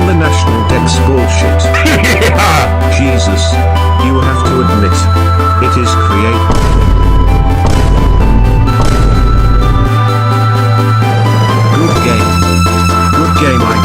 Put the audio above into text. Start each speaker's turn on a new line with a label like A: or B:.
A: the national Dex bullshit. Jesus. You have to admit. It is creative. Good game. Good game, I